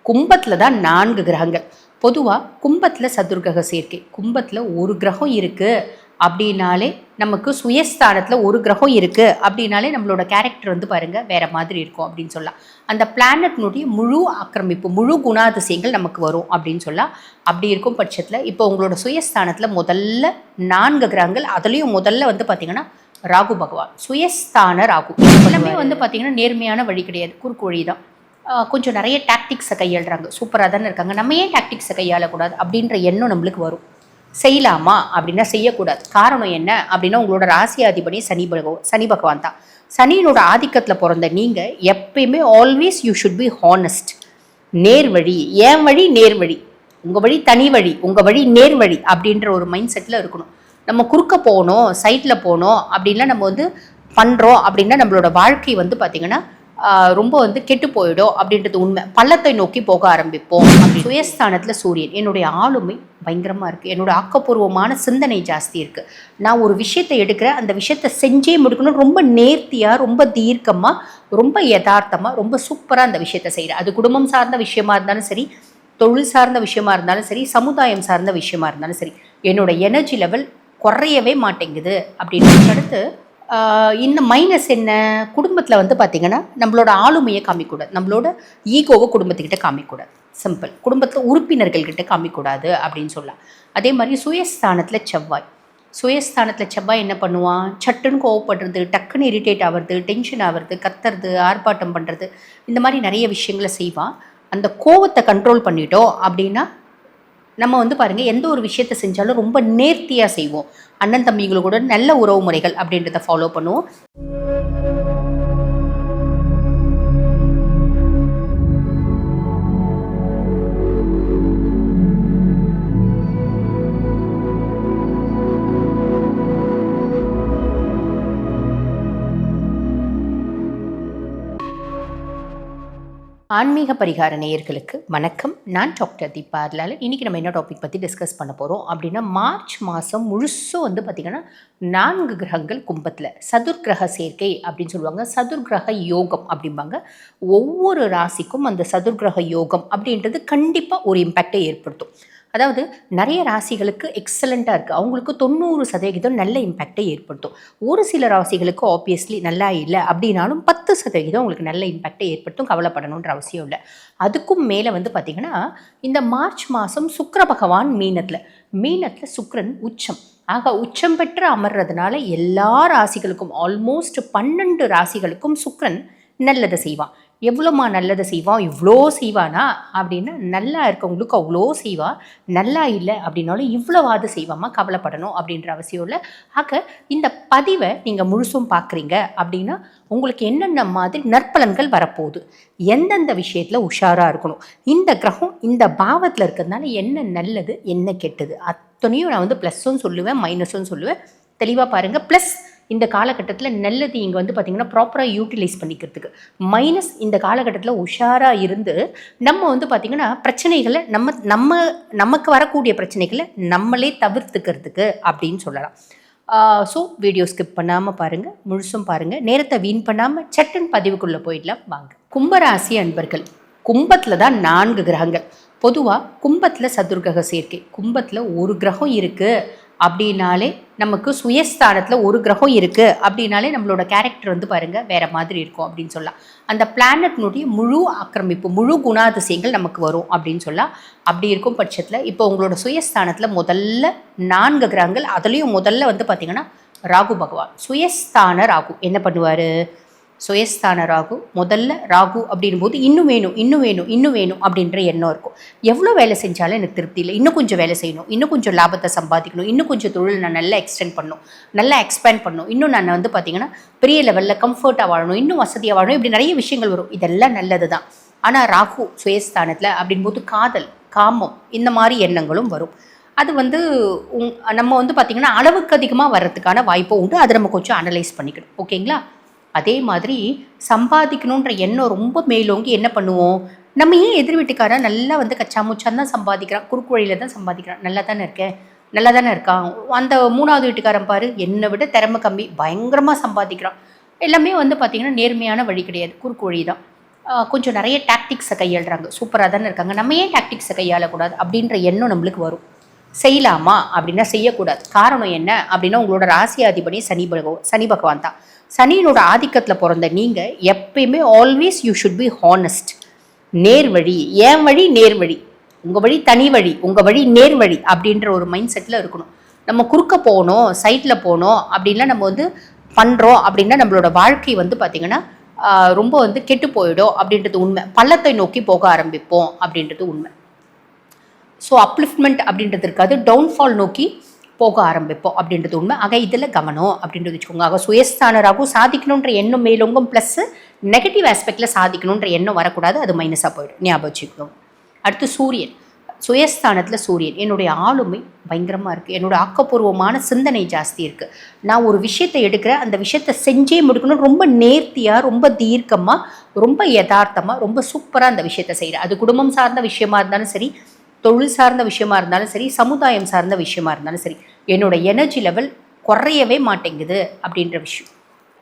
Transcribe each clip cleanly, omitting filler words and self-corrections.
கும்பத்தில் தான் 4 கிரகங்கள். பொதுவாக கும்பத்தில் சதுர்கிரக சேர்க்கை. கும்பத்தில் ஒரு கிரகம் இருக்குது அப்படின்னாலே, நமக்கு சுயஸ்தானத்தில் ஒரு கிரகம் இருக்குது அப்படின்னாலே நம்மளோட கேரக்டர் வந்து பாருங்கள் வேறு மாதிரி இருக்கும் அப்படின்னு சொல்லலாம். அந்த பிளானட்னுடைய முழு ஆக்கிரமிப்பு, முழு குணாதிசயங்கள் நமக்கு வரும் அப்படின்னு சொல்லலாம். அப்படி இருக்கும் பட்சத்தில் இப்போ உங்களோட சுயஸ்தானத்தில் முதல்ல 4 கிரகங்கள், அதுலேயும் முதல்ல வந்து பார்த்திங்கன்னா ராகு பகவான், சுயஸ்தான ராகு. எல்லாமே வந்து பார்த்திங்கன்னா நேர்மையான வழி கிடையாது, குறுக்கு வழி தான். கொஞ்சம் நிறைய டாக்டிக்ஸை கையாளுறாங்க, சூப்பராக தானே இருக்காங்க, நம்ம ஏன் டாக்டிக்ஸை கையாளக்கூடாது அப்படின்ற எண்ணம் நம்மளுக்கு வரும். செய்யலாமா அப்படின்னா செய்யக்கூடாது. காரணம் என்ன அப்படின்னா, உங்களோட ராசியாதிபதி சனி பகவான் தான். சனியினோட ஆதிக்கத்தில் பிறந்த நீங்கள் எப்பயுமே always you should be honest. நேர்வழி, ஏன் வழி நேர்வழி, உங்கள் வழி தனி வழி, உங்கள் வழி நேர்வழி அப்படின்ற ஒரு மைண்ட் செட்டில் இருக்கணும். நம்ம குறுக்க போகணும், சைட்டில் போகணும் அப்படின்லாம் நம்ம வந்து பண்ணுறோம் அப்படின்னா நம்மளோட வாழ்க்கை வந்து பார்த்திங்கன்னா ரொம்ப வந்து கெட்டு போயிடும் அப்படின்றது உண்மை. பள்ளத்தை நோக்கி போக ஆரம்பிப்போம். சுயஸ்தானத்தில் சூரியன், என்னுடைய ஆளுமை பயங்கரமாக இருக்குது, என்னோடய ஆக்கப்பூர்வமான சிந்தனை ஜாஸ்தி இருக்குது. நான் ஒரு விஷயத்தை எடுக்கிறேன், அந்த விஷயத்தை செஞ்சே முடிக்கணும், ரொம்ப நேர்த்தியாக, ரொம்ப தீர்க்கமாக, ரொம்ப யதார்த்தமாக, ரொம்ப சூப்பராக அந்த விஷயத்தை செய்கிறேன். அது குடும்பம் சார்ந்த விஷயமா இருந்தாலும் சரி, தொழில் சார்ந்த விஷயமா இருந்தாலும் சரி, சமுதாயம் சார்ந்த விஷயமா இருந்தாலும் சரி, என்னோடய எனர்ஜி லெவல் குறையவே மாட்டேங்குது அப்படின்னு. அடுத்து இந்த மைனஸ் என்ன, குடும்பத்தில் வந்து பார்த்திங்கன்னா நம்மளோட ஆளுமையை காமிக்கூடாது, நம்மளோட ஈகோவை குடும்பத்துக்கிட்ட காமிக்கூடாது. சிம்பிள். குடும்பத்தில் உறுப்பினர்கள்கிட்ட காமிக்கூடாது அப்படின்னு சொல்லலாம். அதே மாதிரி சுயஸ்தானத்தில் செவ்வாய் என்ன பண்ணுவான், சட்டுன்னு கோவப்படுறது, டக்குன்னு இரிட்டேட் ஆகிறது, டென்ஷன் ஆகிறது, கத்துறது, ஆர்ப்பாட்டம் பண்ணுறது, இந்த மாதிரி நிறைய விஷயங்களை செய்வான். அந்த கோவத்தை கண்ட்ரோல் பண்ணிட்டோம் அப்படின்னா நம்ம வந்து பாருங்கள் எந்த ஒரு விஷயத்தை செஞ்சாலும் ரொம்ப நேர்த்தியாக செய்வோம். அண்ணன் தம்பிகளோட நல்ல உறவு முறைகள் அப்படின்றத ஃபாலோ பண்ணுவோம். ஆன்மீக பரிகார நேயர்களுக்கு வணக்கம். நான் டாக்டர் தீபா அருளாளன். இன்றைக்கி நம்ம என்ன டாபிக் பற்றி டிஸ்கஸ் பண்ண போகிறோம் அப்படின்னா, மார்ச் மாதம் முழுசும் வந்து பார்த்திங்கன்னா 4 கிரகங்கள் கும்பத்தில் சதுர்கிரக சேர்க்கை அப்படின்னு சொல்லுவாங்க, சதுர்கிரக யோகம் அப்படிம்பாங்க. ஒவ்வொரு ராசிக்கும் அந்த சதுர்கிரக யோகம் அப்படின்றது கண்டிப்பாக ஒரு இம்பேக்டை ஏற்படுத்தும். அதாவது நிறைய ராசிகளுக்கு எக்ஸலண்ட்டாக இருக்குது, அவங்களுக்கு 90% நல்ல இம்பேக்டை ஏற்படுத்தும். ஒரு சில ராசிகளுக்கு ஆப்வியஸ்லி நல்லா இல்லை அப்படின்னாலும் 10% உங்களுக்கு நல்ல இம்பேக்டை ஏற்படுத்தும், கவலைப்படணுன்ற அவசியம் இல்லை. அதுக்கும் மேலே வந்து பார்த்திங்கன்னா இந்த மார்ச் மாதம் சுக்கிர பகவான் மீனத்தில் சுக்கிரன் உச்சம். ஆக உச்சம் பெற்று அமர்றதுனால எல்லா ராசிகளுக்கும், ஆல்மோஸ்ட் 12 ராசிகளுக்கும் சுக்கிரன் நல்லதை செய்வான். எவ்வளோமா நல்லதை செய்வான், இவ்வளோ செய்வானா அப்படின்னா, நல்லா இருக்கவங்களுக்கு அவ்வளோ செய்வான், நல்லா இல்லை அப்படின்னாலும் இவ்வளோவாது செய்வாமா, கவலைப்படணும் அப்படின்ற அவசியம் இல்லை. ஆக இந்த பதிவை நீங்கள் முழுசும் பார்க்குறீங்க அப்படின்னா உங்களுக்கு என்னென்ன மாதிரி நற்பலன்கள் வரப்போகுது, எந்தெந்த விஷயத்தில் உஷாராக இருக்கணும், இந்த கிரகம் இந்த பாவத்தில் இருக்கிறதுனால என்ன நல்லது என்ன கெட்டது அத்தனையும் நான் வந்து ப்ளஸ்ஸும் சொல்லுவேன், மைனஸும் சொல்லுவேன். தெளிவாக பாருங்கள். ப்ளஸ் இந்த காலகட்டத்தில் நல்லது இங்கே வந்து பார்த்திங்கன்னா ப்ராப்பராக யூட்டிலைஸ் பண்ணிக்கிறதுக்கு, மைனஸ் இந்த காலகட்டத்தில் உஷாராக இருந்து நம்ம வந்து பார்த்திங்கன்னா பிரச்சனைகளை நமக்கு வரக்கூடிய பிரச்சனைகளை நம்மளே தவிர்த்துக்கிறதுக்கு அப்படின்னு சொல்லலாம். ஸோ வீடியோ ஸ்கிப் பண்ணாமல் பாருங்கள், முழுசும் பாருங்கள், நேரத்தை வீண் பண்ணாமல் சட்டன் பதிவுக்குள்ளே போயிடலாம் வாங்க. கும்பராசி அன்பர்கள், கும்பத்தில் தான் 4 கிரகங்கள். பொதுவாக கும்பத்தில் சதுர்கிரக சேர்க்கை. கும்பத்தில் ஒரு கிரகம் இருக்குது அப்படின்னாலே, நமக்கு சுயஸ்தானத்தில் ஒரு கிரகம் இருக்குது அப்படின்னாலே நம்மளோட கேரக்டர் வந்து பாருங்கள் வேறு மாதிரி இருக்கும் அப்படின்னு சொல்லலாம். அந்த பிளானட்னுடைய முழு ஆக்கிரமிப்பு, முழு குணாதிசயங்கள் நமக்கு வரும் அப்படின்னு சொல்லலாம். அப்படி இருக்கும் பட்சத்தில் இப்போ உங்களோட சுயஸ்தானத்தில் முதல்ல 4 கிரகங்கள், அதுலேயும் முதல்ல வந்து பார்த்திங்கன்னா ராகு பகவான், சுயஸ்தான ராகு என்ன பண்ணுவார், சுயஸ்தான ராகு முதல்ல ராகு அப்படின்போது இன்னும் வேணும் அப்படின்ற எண்ணம் இருக்கும். எவ்வளோ வேலை செஞ்சாலும் எனக்கு திருப்தி இல்லை, இன்னும் கொஞ்சம் வேலை செய்யணும், இன்னும் கொஞ்சம் லாபத்தை சம்பாதிக்கணும், இன்னும் கொஞ்சம் தொழில் நான் நல்லா எக்ஸ்டெண்ட் பண்ணணும், நல்லா எக்ஸ்பேண்ட் பண்ணணும், இன்னும் நான் வந்து பார்த்திங்கன்னா பெரிய லெவலில் கம்ஃபர்ட்டாக வாழணும், இன்னும் வசதியாக வாழணும், இப்படி நிறைய விஷயங்கள் வரும். இதெல்லாம் நல்லது தான். ஆனால் ராகு சுயஸ்தானத்தில் அப்படின்போது காதல், காமம், இந்த மாதிரி எண்ணங்களும் வரும். அது வந்து நம்ம வந்து பார்த்திங்கன்னா அளவுக்கு அதிகமாக வர்றதுக்கான வாய்ப்பும் உண்டு. அதை நம்ம கொஞ்சம் அனலைஸ் பண்ணிக்கணும். ஓகேங்களா? அதே மாதிரி சம்பாதிக்கணுன்ற எண்ணம் ரொம்ப மேலோங்கி என்ன பண்ணுவோம், நம்ம ஏன் எதிர் வீட்டுக்காரன் நல்லா வந்து கச்சாமுச்சான் தான் சம்பாதிக்கிறான், குறுக்கு வழியில் தான் சம்பாதிக்கிறான், நல்லா தானே இருக்கான், அந்த 3வது வீட்டுக்காரன் பாரு என்னை விட திறமை கம்மி, பயங்கரமாக சம்பாதிக்கிறான், எல்லாமே வந்து பார்த்திங்கன்னா நேர்மையான வழி கிடையாது, குறுக்கு வழி தான். கொஞ்சம் நிறைய டாக்டிக்ஸை கையாளுறாங்க, சூப்பராக தானே இருக்காங்க, நம்ம ஏன் டாக்டிக்ஸை கையாளக்கூடாது அப்படின்ற எண்ணம் நம்மளுக்கு வரும். செய்யலாமா அப்படின்னா செய்யக்கூடாது. காரணம் என்ன அப்படின்னா உங்களோட ராசியாதிபதி சனி பகவான் தான். சனியினோட ஆதிக்கத்தில் பிறந்த நீங்கள் எப்பயுமே always you should be honest. நேர்வழி, ஏன் வழி நேர்வழி, உங்கள் வழி தனி வழி, உங்கள் வழி நேர்வழி அப்படின்ற ஒரு மைண்ட் செட்டில் இருக்கணும். நம்ம குறுக்க போகணும், சைட்டில் போகணும் அப்படின்லாம் நம்ம வந்து பண்ணுறோம் அப்படின்னா நம்மளோட வாழ்க்கை வந்து பார்த்திங்கன்னா ரொம்ப வந்து கெட்டு போயிடும் அப்படின்றது உண்மை. பள்ளத்தை நோக்கி போக ஆரம்பிப்போம் அப்படின்றது உண்மை. ஸோ அப்லிஃப்ட்மெண்ட் அப்படின்றது இருக்காது, டவுன்ஃபால் நோக்கி போக ஆரம்பிப்போம் அப்படின்றது உண்மை. ஆக இதில் கவனம் அப்படின்றது வச்சுக்கோங்க. ஆக சுயஸ்தானராகவும் சாதிக்கணுன்ற எண்ணம் மேலோங்கும், ப்ளஸ்ஸு நெகட்டிவ் ஆஸ்பெக்டில் சாதிக்கணுன்ற எண்ணம் வரக்கூடாது, அது மைனஸாக போயிடும், ஞாபகம் வச்சுக்கோங்க. அடுத்து சூரியன், சுயஸ்தானத்தில் சூரியன். என்னுடைய ஆளுமை பயங்கரமாக இருக்குது, என்னோட ஆக்கப்பூர்வமான சிந்தனை ஜாஸ்தி இருக்குது. நான் ஒரு விஷயத்தை எடுக்கிறேன், அந்த விஷயத்தை செஞ்சே முடிக்கணும், ரொம்ப நேர்த்தியாக, ரொம்ப தீர்க்கமாக, ரொம்ப யதார்த்தமாக, ரொம்ப சூப்பராக அந்த விஷயத்தை செய்கிறேன். அது குடும்பம் சார்ந்த விஷயமா இருந்தாலும் சரி, தொழில் சார்ந்த விஷயமா இருந்தாலும் சரி, சமுதாயம் சார்ந்த விஷயமா இருந்தாலும் சரி, என்னோட எனர்ஜி லெவல் குறையவே மாட்டேங்குது அப்படின்ற விஷயம்.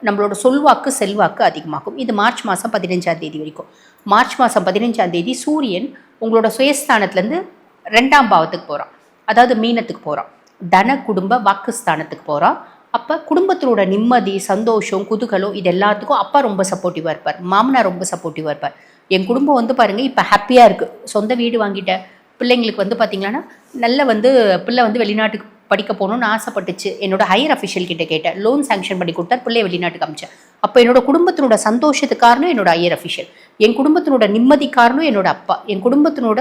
நம்மளோட சொல்வாக்கு செல்வாக்கு அதிகமாகும். இது மார்ச் மாதம் 15ஆம் தேதி வரைக்கும். மார்ச் மாதம் 15ஆம் தேதி சூரியன் உங்களோட சுயஸ்தானத்துலேருந்து 2ஆம் பாவத்துக்கு போகிறான், அதாவது மீனத்துக்கு போகிறான், தன குடும்ப வாக்குஸ்தானத்துக்கு போகிறான். அப்போ குடும்பத்தினோட நிம்மதி, சந்தோஷம், குதூகலம் இது எல்லாத்துக்கும் அப்பா ரொம்ப சப்போர்ட்டிவாக இருப்பார், மாமனார் ரொம்ப சப்போர்ட்டிவாக இருப்பார். என் குடும்பம் வந்து பாருங்கள் இப்போ ஹாப்பியாக இருக்குது, சொந்த வீடு வாங்கிட்டேன், பிள்ளைங்களுக்கு வந்து பார்த்திங்கன்னா நல்ல வந்து பிள்ளை வந்து வெளிநாட்டுக்கு படிக்க போகணுன்னு ஆசைப்பட்டுச்சு. என்னோட ஹையர் அஃபிஷியல் கிட்ட கேட்டேன், லோன் சாங்ஷன் பண்ணி கொடுத்தார், பிள்ளைய வெளிநாட்டுக்கு அமிச்சேன். அப்போ என்னோட குடும்பத்தினோட சந்தோஷத்துக்கு காரணம் என்னோட ஹையர் அஃபிஷியல், என் குடும்பத்தினோட நிம்மதி காரணம் என்னோட அப்பா, என் குடும்பத்தினோட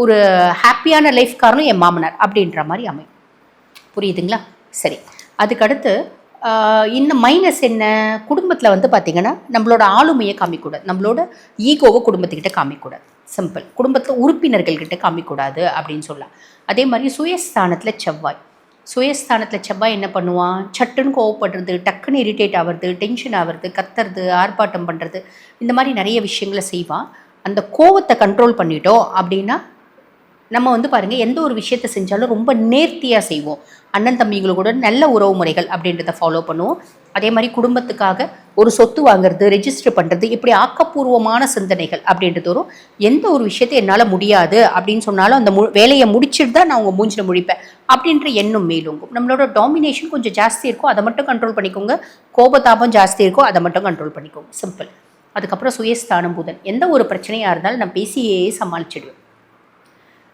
ஒரு ஹாப்பியான லைஃப் காரணம் என் மாமனார் அப்படின்ற மாதிரி அமையும். புரியுதுங்களா? சரி, அதுக்கடுத்து இந்த மைனஸ் என்ன, குடும்பத்தில் வந்து பார்த்திங்கன்னா நம்மளோட ஆளுமையை காமிக்கூடாது, நம்மளோட ஈகோவை குடும்பத்துக்கிட்ட காமிக்கூடாது. சிம்பிள். குடும்பத்தில் உறுப்பினர்கள்கிட்ட காமிக்கூடாது அப்படின்னு சொல்லலாம். அதே மாதிரி சுயஸ்தானத்தில் செவ்வாய், சுயஸ்தானத்தில் செவ்வாய் என்ன பண்ணுவான், சட்டுன்னு கோவப்படுறது, டக்குன்னு இரிட்டேட் ஆகிறது, டென்ஷன் ஆகிறது, கத்துறது, ஆர்ப்பாட்டம் பண்ணுறது, இந்த மாதிரி நிறைய விஷயங்களை செய்வான். அந்த கோவத்தை கண்ட்ரோல் பண்ணிட்டோம் அப்படின்னா நம்ம வந்து பாருங்கள் எந்த ஒரு விஷயத்தை செஞ்சாலும் ரொம்ப நேர்த்தியாக செய்வோம். அண்ணன் தம்பிங்களோட நல்ல உறவு முறைகள் அப்படின்றத ஃபாலோ பண்ணுவோம். அதே மாதிரி குடும்பத்துக்காக ஒரு சொத்து வாங்குறது, ரெஜிஸ்டர் பண்ணுறது, இப்படி ஆக்கப்பூர்வமான சிந்தனைகள் அப்படின்றது வரும். எந்த ஒரு விஷயத்தை என்னால் முடியாது அப்படின்னு சொன்னாலும் அந்த வேலையை முடிச்சுட்டு தான் நான் உங்கள் மூஞ்சில் முடிப்பேன் அப்படின்ற எண்ணம் மேலோங்கும். நம்மளோட டாமினேஷன் கொஞ்சம் ஜாஸ்தி இருக்கும், அதை மட்டும் கண்ட்ரோல் பண்ணிக்கோங்க. கோபதாபம் ஜாஸ்தி இருக்கும், அதை மட்டும் கண்ட்ரோல் பண்ணிக்கோங்க. சிம்பிள். அதுக்கப்புறம் சுயஸ்தானம் புதன். எந்த ஒரு பிரச்சனையாக இருந்தாலும் நான் பேசியே சமாளிச்சிடுவேன்.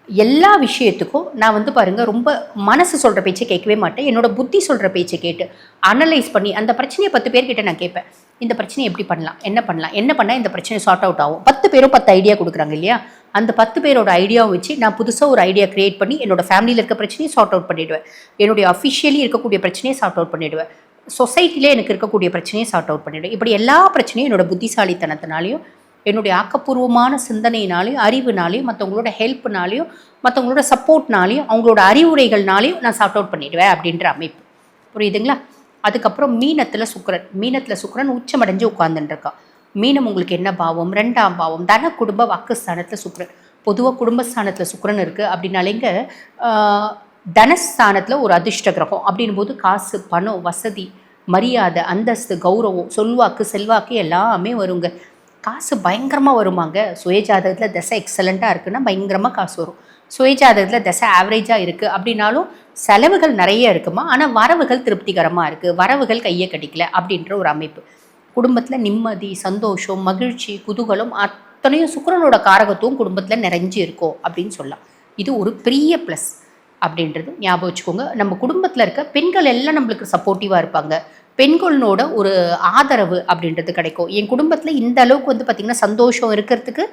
எல்லா விஷயத்துக்கும் நான் வந்து பாருங்கள் ரொம்ப மனசு சொல்கிற பேச்சை கேட்கவே மாட்டேன், என்னோட புத்தி சொல்கிற பேச்சை கேட்டு அனலைஸ் பண்ணி அந்த பிரச்சனையை 10 பேர்கிட்ட நான் கேட்பேன். இந்த பிரச்சனையை எப்படி பண்ணலாம், என்ன பண்ணால் இந்த பிரச்சனை சார்ட் அவுட் ஆகும். 10 பேரும் 10 ஐடியா கொடுக்குறாங்க இல்லையா, அந்த 10 பேரோட ஐடியாவை வச்சு நான் புதுசாக ஒரு ஐடியா க்ரியேட் பண்ணி என்னோடய ஃபேமிலியில் இருக்க பிரச்சனையை சார்ட் அவுட் பண்ணிவிடுவேன், என்னுடைய அஃபிஷியலி இருக்கக்கூடிய பிரச்சனையை சார்ட் அவுட் பண்ணிவிடுவேன், சொசைட்டிலே எனக்கு இருக்கக்கூடிய பிரச்சனையை சார்ட் அவுட் பண்ணிவிடுவேன். இப்படி எல்லா பிரச்சனையும் என்னோட புத்திசாலித்தனத்தினாலையும் என்னுடைய ஆக்கப்பூர்வமான சிந்தனையினாலையும் அறிவுனாலையும் மற்றவங்களோட ஹெல்ப்னாலையும் மற்றவங்களோட சப்போர்ட்னாலையும் அவங்களோட அறிவுரைகள்னாலையும் நான் சார்ட் அவுட் பண்ணிவிடுவேன் அப்படின்ற அமைப்பு. புரியுதுங்களா? அதுக்கப்புறம் மீனத்தில் சுக்கிரன் உச்சமடைஞ்சு உட்கார்ந்துட்டுருக்கான். மீனம் உங்களுக்கு என்ன பாவம், 2ஆம் பாவம், தன குடும்ப வாக்குஸ்தானத்தில் சுக்கிரன். பொதுவாக குடும்பஸ்தானத்தில் சுக்கிரன் இருக்குது அப்படின்னாலேங்க தனஸ்தானத்தில் ஒரு அதிர்ஷ்ட கிரகம் அப்படின் போது காசு, பணம், வசதி, மரியாதை, அந்தஸ்து, கௌரவம், சொல்வாக்கு, செல்வாக்கு எல்லாமே வருங்க. காசு பயங்கரமாக வருமாங்க. சுயஜாதகத்தில் தசை எக்ஸலண்ட்டாக இருக்குன்னா பயங்கரமாக காசு வரும். சுயஜாதகத்தில் தசை ஆவரேஜாக இருக்குது அப்படின்னாலும் செலவுகள் நிறைய இருக்குமா, ஆனால் வரவுகள் திருப்திகரமாக இருக்குது, வரவுகள் கையை கட்டிக்கல அப்படின்ற ஒரு அமைப்பு. குடும்பத்தில் நிம்மதி, சந்தோஷம், மகிழ்ச்சி, குதூகலம் அத்தனையும் சுக்கிரனோட காரகத்துவம் குடும்பத்தில் நிறைஞ்சு இருக்கும் அப்படின்னு சொல்லலாம். இது ஒரு பெரிய ப்ளஸ் அப்படின்றது ஞாபகம் வச்சுக்கோங்க. நம்ம குடும்பத்தில் இருக்க பெண்கள் எல்லாம் நம்மளுக்கு சப்போர்ட்டிவாக இருப்பாங்க, பெண்களோட ஒரு ஆதரவு அப்படின்றது கிடைக்கும். என் குடும்பத்தில் இந்த அளவுக்கு வந்து பார்த்திங்கன்னா சந்தோஷம் இருக்கிறதுக்கு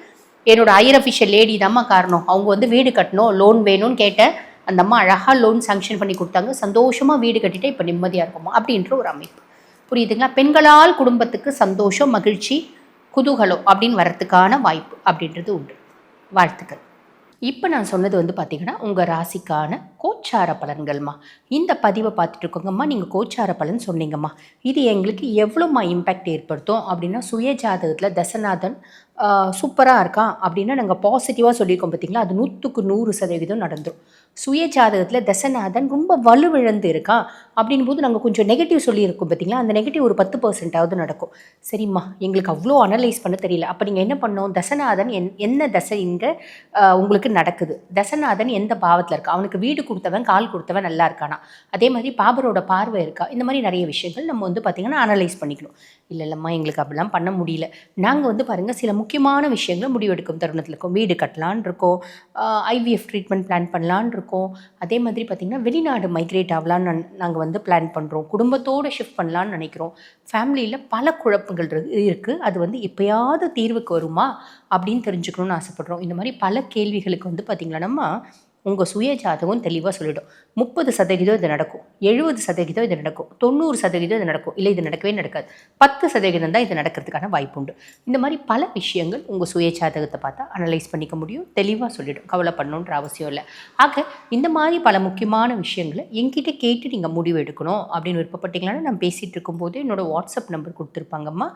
என்னோட ஹையர் அஃபிஷியல் லேடி தாம்மா காரணம். அவங்க வந்து வீடு கட்டணும், லோன் வேணும்னு கேட்டேன், அந்த அம்மா அழகாக லோன் சாங்ஷன் பண்ணி கொடுத்தாங்க, சந்தோஷமாக வீடு கட்டிட்டு இப்போ நிம்மதியாக இருக்குமா அப்படின்ற ஒரு அமைப்பு. புரியுதுங்களா? பெண்களால் குடும்பத்துக்கு சந்தோஷம், மகிழ்ச்சி, குதூகலம் அப்படின்னு வர்றதுக்கான வாய்ப்பு அப்படின்றது உண்டு. வாழ்த்துக்கள். இப்போ நான் சொன்னது வந்து பார்த்திங்கன்னா உங்கள் ராசிக்கான கோச்சார பலன்கள்மா. இந்த பதிவை பார்த்துட்டு இருக்கோங்கம்மா, நீங்கள் கோச்சார பலன் சொன்னீங்கம்மா, இது எங்களுக்கு எவ்வளோம்மா இம்பேக்ட் ஏற்படுத்தும் அப்படின்னா சுய ஜாதகத்தில் தசநாதன் சூப்பராக இருக்கான் அப்படின்னா நாங்கள் பாசிட்டிவாக சொல்லியிருக்கோம் பார்த்தீங்களா, அது 100% நடந்துரும். சுய ஜாதகத்தில் தசநாதன் ரொம்ப வலுவிழந்து இருக்கான் அப்படின் போது நாங்கள் கொஞ்சம் நெகட்டிவ் சொல்லியிருக்கோம் பார்த்தீங்களா, அந்த நெகட்டிவ் ஒரு 10% நடக்கும். சரிம்மா, எங்களுக்கு அவ்வளோ அனலைஸ் பண்ண தெரியல. அப்போ நீங்கள் என்ன பண்ணணும், தசநாதன் என்ன தசை இங்கே உங்களுக்கு நடக்குது, தசநாதன் எந்த பாவத்தில் இருக்கா, அவனுக்கு வீடு கொடுத்தவன் கால் கொடுத்தவன் நல்லா இருக்கானா, அதே மாதிரி பாபரோட பார்வை இருக்கா, இந்த மாதிரி நிறைய விஷயங்கள் நம்ம வந்து பார்த்திங்கன்னா அனலைஸ் பண்ணிக்கணும். இல்லைம்மா எங்களுக்கு அப்படிலாம் பண்ண முடியல. நாங்கள் வந்து பாருங்கள் சில முக்கியமான விஷயங்களை முடிவெடுக்கும் தருணத்தில் இருக்கோம். வீடு கட்டலான் இருக்கோம், ஐவிஎஃப் ட்ரீட்மெண்ட் பிளான் பண்ணலான் இருக்கோம், அதே மாதிரி பார்த்திங்கன்னா வெளிநாடு மைக்ரேட் ஆகலான்னு நாங்கள் வந்து பிளான் பண்ணுறோம், குடும்பத்தோடு ஷிஃப்ட் பண்ணலான்னு நினைக்கிறோம், ஃபேமிலியில் பல குழப்பங்கள் இருக்குது, அது வந்து எப்போயாவது தீர்வுக்கு வருமா அப்படின்னு தெரிஞ்சுக்கணும்னு ஆசைப்படுறோம். இந்த மாதிரி பல கேள்விகளுக்கு வந்து பார்த்திங்களா நம்ம உங்கள் சுய ஜாதகம் தெளிவாக சொல்லிடும். 30% இது நடக்கும், 70% இது நடக்கும், 90% இது நடக்கும், இல்லை இது நடக்கவே நடக்காது, 10% தான் இது நடக்கிறதுக்கான வாய்ப்பு உண்டு. இந்த மாதிரி பல விஷயங்கள் உங்கள் சுய ஜாதகத்தை பார்த்தா அனலைஸ் பண்ணிக்க முடியும், தெளிவாக சொல்லிடும். கவலை பண்ணணுன்ற அவசியம் இல்லை. ஆக இந்த மாதிரி பல முக்கியமான விஷயங்களை என்கிட்ட கேட்டு நீங்கள் முடிவு எடுக்கணும் அப்படின்னு விருப்பப்பட்டீங்களான்னு நான் பேசிகிட்டு இருக்கும்போது என்னோடய வாட்ஸ்அப் நம்பர் கொடுத்துருப்பாங்கம்மா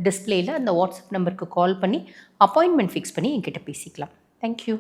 டிஸ்பிளேயில். அந்த வாட்ஸ்அப் நம்பருக்கு கால் பண்ணி அப்பாயின்மெண்ட் ஃபிக்ஸ் பண்ணி என்கிட்ட பேசிக்கலாம். தேங்க்யூ.